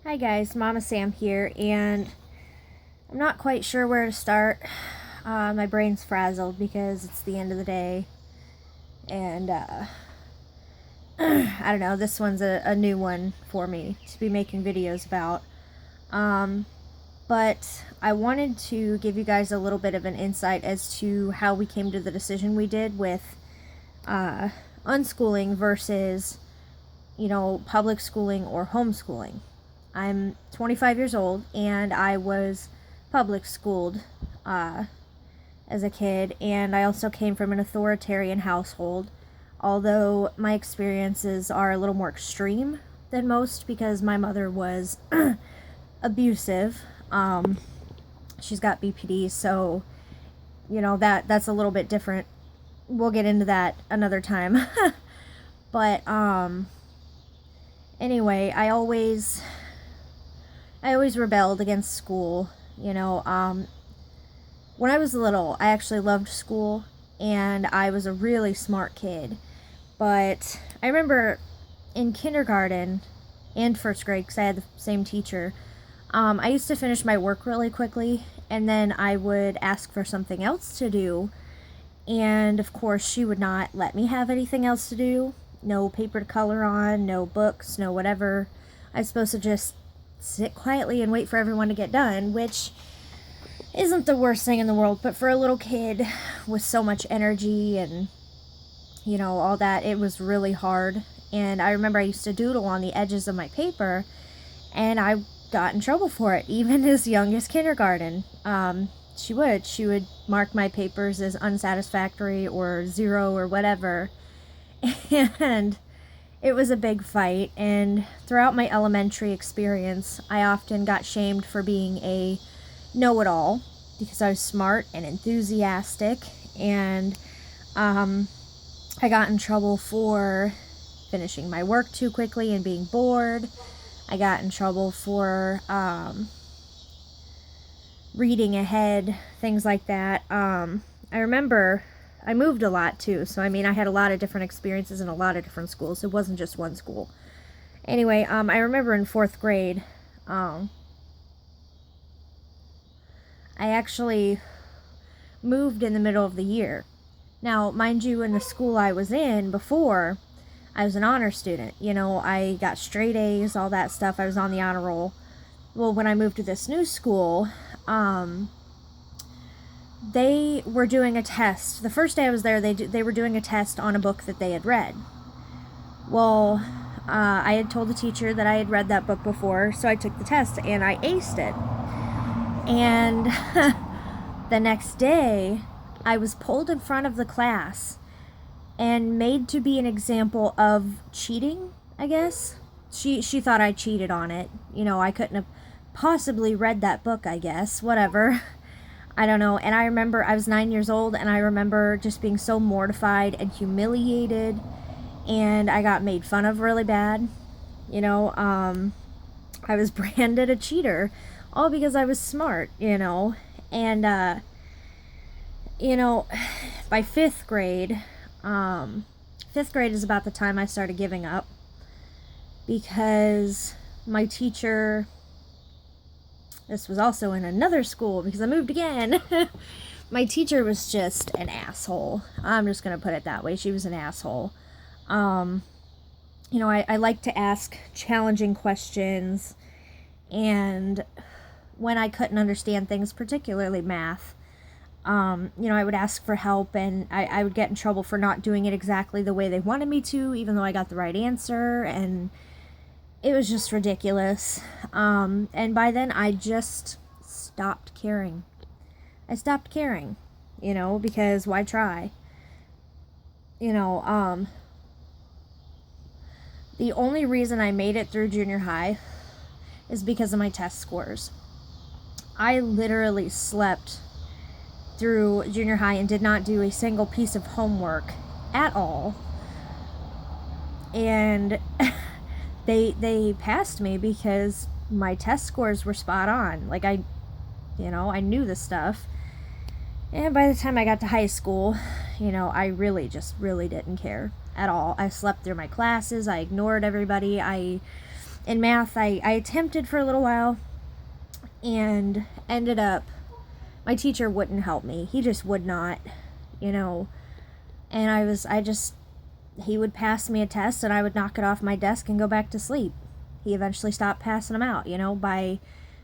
Hi guys, Mama Sam here, and I'm not quite sure where to start. My brain's frazzled because it's the end of the day, and I don't know, this one's a new one for me to be making videos about. But I wanted to give you guys a little bit of an insight as to how we came to the decision we did with unschooling versus, public schooling or homeschooling. I'm 25 years old, and I was public schooled as a kid, and I also came from an authoritarian household, although my experiences are a little more extreme than most because my mother was abusive. She's got BPD, so, that's a little bit different. We'll get into that another time. But, anyway, I always rebelled against school, When I was little, I actually loved school, and I was a really smart kid. But I remember in kindergarten and first grade, because I had the same teacher, I used to finish my work really quickly, and then I would ask for something else to do. And, of course, she would not let me have anything else to do. No paper to color on, no books, no whatever. I was supposed to just sit quietly and wait for everyone to get done, which isn't the worst thing in the world, but for a little kid with so much energy and, all that, it was really hard. And I remember I used to doodle on the edges of my paper, and I got in trouble for it, even as young as kindergarten. She would mark my papers as unsatisfactory or 0 or whatever, and it was a big fight. And throughout my elementary experience, I often got shamed for being a know-it-all because I was smart and enthusiastic, and I got in trouble for finishing my work too quickly and being bored. I got in trouble for reading ahead, things like that. I remember I moved a lot too, so I had a lot of different experiences in a lot of different schools. It wasn't just one school. Anyway, I remember in 4th grade, I actually moved in the middle of the year. Now, mind you, in the school I was in before, I was an honor student. I got straight A's, all that stuff. I was on the honor roll. Well, when I moved to this new school, they were doing a test. The first day I was there, they were doing a test on a book that they had read. Well, I had told the teacher that I had read that book before, so I took the test, and I aced it. And the next day, I was pulled in front of the class and made to be an example of cheating, I guess. She thought I cheated on it. I couldn't have possibly read that book, I guess. Whatever. I don't know. And I remember I was 9 years old, and I remember just being so mortified and humiliated, and I got made fun of really bad. I was branded a cheater, all because I was smart, and, by 5th grade, 5th grade is about the time I started giving up, because my teacher, this was also in another school because I moved again, my teacher was just an asshole. I'm just going to put it that way. She was an asshole. I like to ask challenging questions, and when I couldn't understand things, particularly math, I would ask for help, and I would get in trouble for not doing it exactly the way they wanted me to, even though I got the right answer, and it was just ridiculous. And by then, I just stopped caring. I stopped caring, because why try? The only reason I made it through junior high is because of my test scores. I literally slept through junior high and did not do a single piece of homework at all. And they passed me because my test scores were spot on. Like, I knew this stuff. And by the time I got to high school, I really didn't care at all. I slept through my classes. I ignored everybody. in math, I attempted for a little while and ended up, my teacher wouldn't help me. He just would not, you know. And he would pass me a test and I would knock it off my desk and go back to sleep. He eventually stopped passing them out, you know. By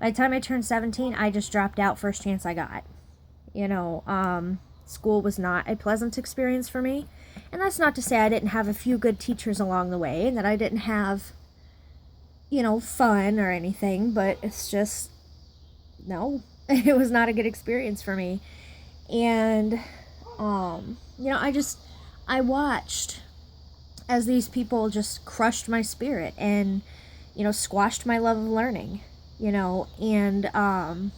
the time I turned 17, I just dropped out first chance I got. You know, school was not a pleasant experience for me. And that's not to say I didn't have a few good teachers along the way and that I didn't have, you know, fun or anything, but it's just, no, it was not a good experience for me. And, you know, I watched as these people just crushed my spirit and, you know, squashed my love of learning, you know, and,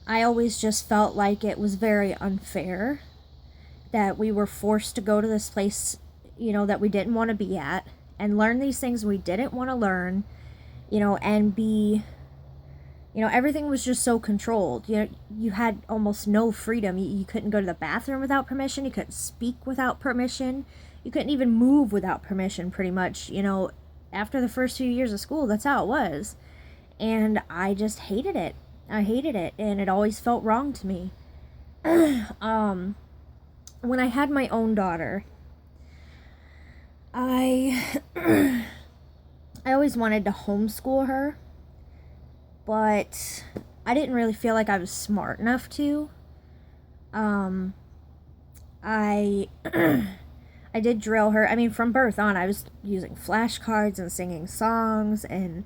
I always just felt like it was very unfair that we were forced to go to this place, you know, that we didn't want to be at and learn these things we didn't want to learn, you know, and be, you know, everything was just so controlled. You know, you had almost no freedom. You couldn't go to the bathroom without permission. You couldn't speak without permission. You couldn't even move without permission, pretty much. You know, after the first few years of school, that's how it was. And I just hated it. I hated it, and it always felt wrong to me. When I had my own daughter, I always wanted to homeschool her, but I didn't really feel like I was smart enough to. I did drill her. I mean, from birth on, I was using flashcards and singing songs and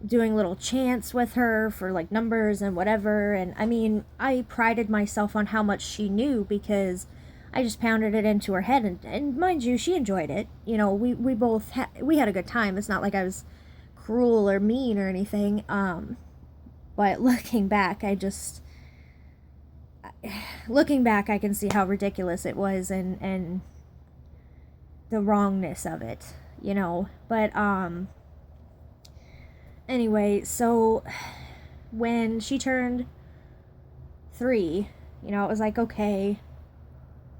doing little chants with her for like numbers and whatever. And I mean, I prided myself on how much she knew because I just pounded it into her head. And mind you, she enjoyed it. You know, we both we had a good time. It's not like I was cruel or mean or anything. But looking back, I can see how ridiculous it was and the wrongness of it, you know. But anyway, so when she turned 3, you know, it was like, okay,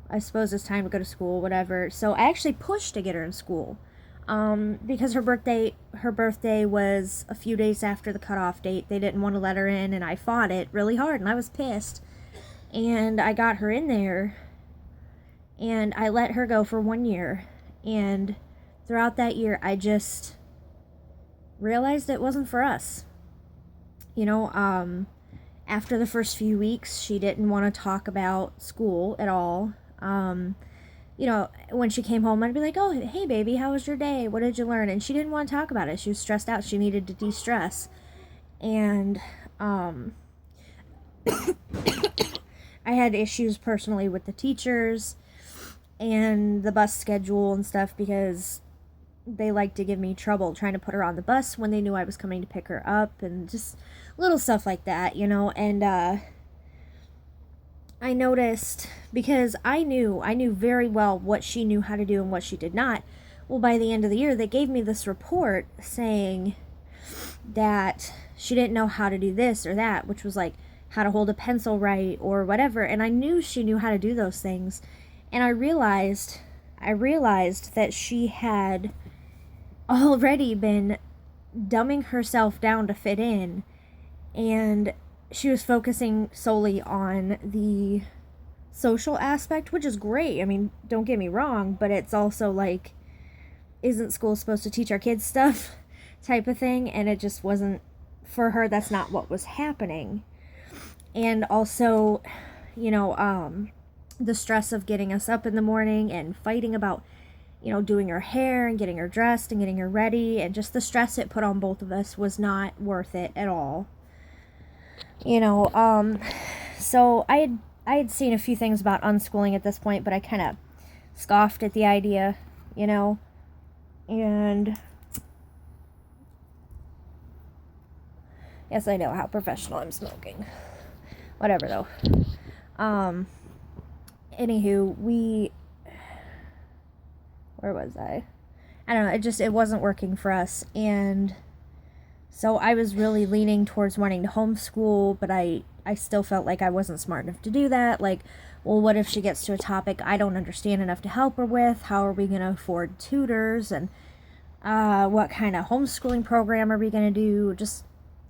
I suppose it's time to go to school, whatever. So I actually pushed to get her in school, because her birthday was a few days after the cutoff date. They didn't want to let her in, and I fought it really hard, and I was pissed. And I got her in there, and I let her go for 1 year. And throughout that year, I just realized it wasn't for us. You know, after the first few weeks, she didn't want to talk about school at all. You know, when she came home, I'd be like, oh, hey, baby, how was your day? What did you learn? And she didn't want to talk about it. She was stressed out. She needed to de-stress. And, I had issues personally with the teachers and the bus schedule and stuff because they liked to give me trouble trying to put her on the bus when they knew I was coming to pick her up and just little stuff like that, you know. And I noticed, because I knew very well what she knew how to do and what she did not. Well, by the end of the year, they gave me this report saying that she didn't know how to do this or that, which was like how to hold a pencil right or whatever. And I knew she knew how to do those things. And I realized that she had already been dumbing herself down to fit in, and she was focusing solely on the social aspect, which is great. I mean, don't get me wrong, but it's also like, isn't school supposed to teach our kids stuff type of thing? And it just wasn't, for her, that's not what was happening. And also, you know, the stress of getting us up in the morning and fighting about, you know, doing her hair and getting her dressed and getting her ready, and just the stress it put on both of us was not worth it at all. You know, so I had seen a few things about unschooling at this point, but I kind of scoffed at the idea, you know, and yes, I know how professional I'm smoking. Whatever, though. Anywho, where was I? I don't know, it wasn't working for us, and so I was really leaning towards wanting to homeschool, but I still felt like I wasn't smart enough to do that. Like, well, what if she gets to a topic I don't understand enough to help her with? How are we going to afford tutors? And what kind of homeschooling program are we going to do, just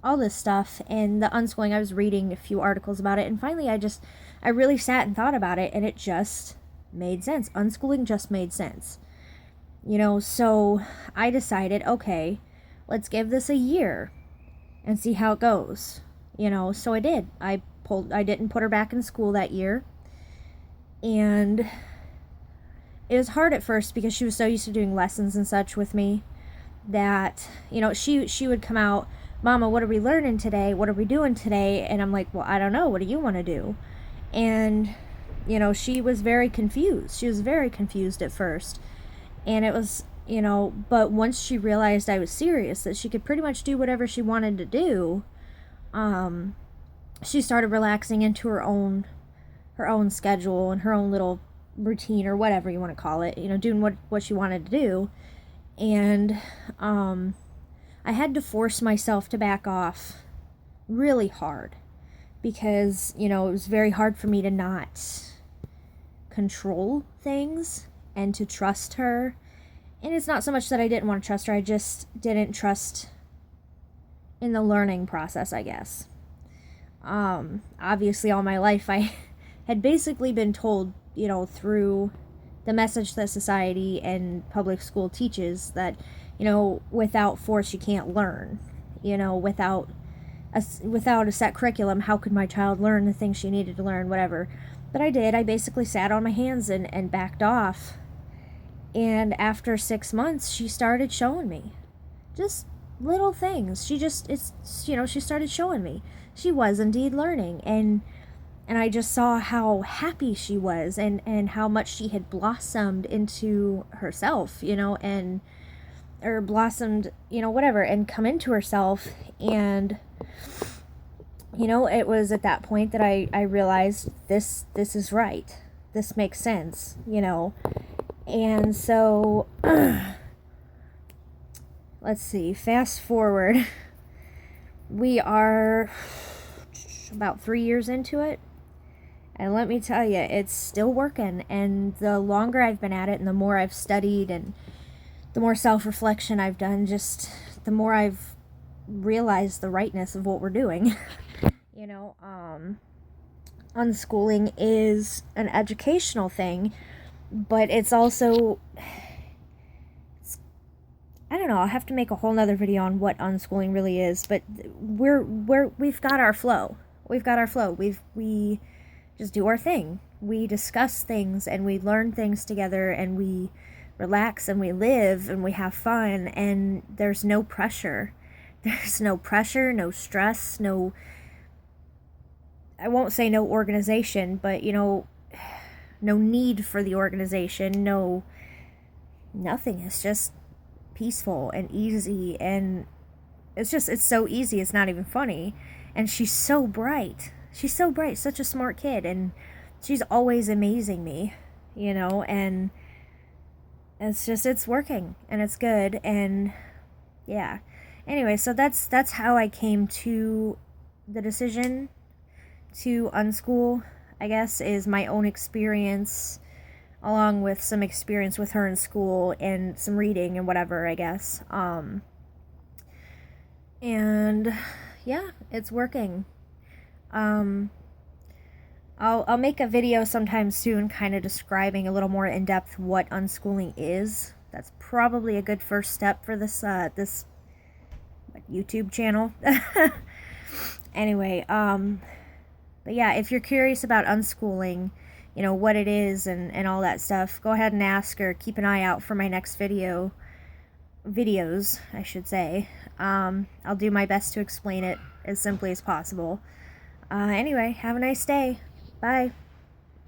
all this stuff. And the unschooling, I was reading a few articles about it, and finally I really sat and thought about it, and it just made sense. Unschooling just made sense. So I decided, okay, let's give this a year and see how it goes. So I did. I didn't put her back in school that year. And it was hard at first because she was so used to doing lessons and such with me that, she would come out, Mama, what are we learning today? What are we doing today? And I'm like, well, I don't know. What do you want to do? And, she was very confused. She was very confused at first. And it was, but once she realized I was serious, that she could pretty much do whatever she wanted to do, she started relaxing into her own schedule and her own little routine, or whatever you want to call it, doing what she wanted to do. And I had to force myself to back off really hard because, it was very hard for me to not control things and to trust her. And it's not so much that I didn't want to trust her, I just didn't trust in the learning process, I guess. Obviously all my life I had basically been told, through the message that society and public school teaches that, without force you can't learn. Without a set curriculum, how could my child learn the things she needed to learn, whatever. But I did. I basically sat on my hands and backed off. And after 6 months, she started showing me just little things. She started showing me. She was indeed learning. And I just saw how happy she was and how much she had blossomed into herself, or blossomed, whatever, and come into herself. And, it was at that point that I realized this is right. This makes sense, And so, let's see, fast forward. We are about 3 years into it. And let me tell you, it's still working. And the longer I've been at it and the more I've studied and the more self-reflection I've done, just the more I've realized the rightness of what we're doing. Unschooling is an educational thing, but it's also, I don't know, I'll have to make a whole nother video on what unschooling really is, but we've got our flow. We just do our thing. We discuss things and we learn things together and we relax and we live and we have fun, and there's no pressure. There's no pressure, no stress, I won't say no organization, but no need for the organization, nothing. It's just peaceful and easy, and it's so easy, it's not even funny. And she's so bright, such a smart kid, and she's always amazing me, and it's working, and it's good, and yeah. Anyway, so that's how I came to the decision to unschool, I guess, is my own experience, along with some experience with her in school and some reading and whatever, I guess. And yeah, it's working. I'll make a video sometime soon kind of describing a little more in depth what unschooling is. That's probably a good first step for this YouTube channel. Anyway, but yeah, if you're curious about unschooling, what it is and all that stuff, go ahead and ask, or keep an eye out for my next videos, I should say. I'll do my best to explain it as simply as possible. Anyway, have a nice day. Bye.